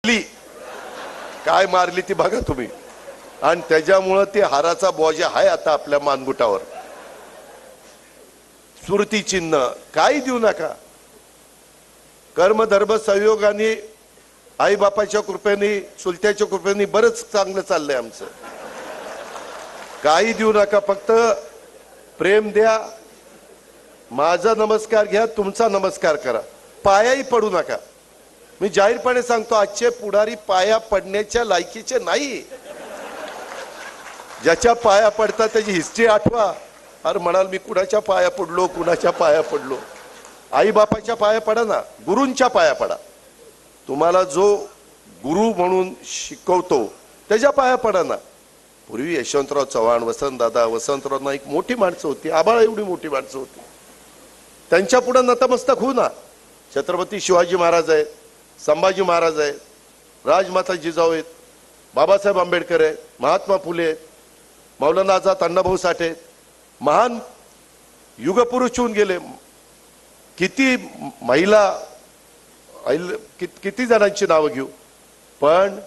मारली, काय मारली ती बघा तुम्ही. आणि त्याच्यामुळं ते हाराचा बोजा आहे आता आपल्या मानगुटावर. स्मृती चिन्ह काही देऊ नका. कर्मधर्म संयोगाने आई बापाच्या कृपेने चुलत्याच्या कृपेने बरंच चांगलं चाललंय आमचं. काही देऊ नका, फक्त प्रेम द्या. माझा नमस्कार घ्या, तुमचा नमस्कार करा, पायाही पडू नका. मी जाहीरपणे सांगतो, आजचे पुढारी पाया पडण्याच्या लायकीचे नाही. ज्याच्या पाया पडतात त्याची हिस्ट्री आठवा. अरे म्हणाल मी कुणाच्या पाया पडलो, कुणाच्या पाया पडलो. आई बापाच्या पाया पडा ना, गुरूंच्या पाया पडा. तुम्हाला जो गुरु म्हणून शिकवतो त्याच्या पाया पडा ना. पूर्वी यशवंतराव चव्हाण, वसंतराव नाईक मोठी माणसं होती, आबाळ एवढी मोठी माणसं होती. त्यांच्या पुढे नतमस्तक होऊ ना. छत्रपती शिवाजी महाराज आहेत, संभाजी महाराज आहेत, राजमाता जिजाऊ आहेत, बाबासाहेब आंबेडकर आहेत, महात्मा फुले आहेत, मौलाना आझाद अण्णाभाऊ साठे, महान युगपुरुष होऊन गेले. किती महिला, किती जणांची नावं घेऊ, पण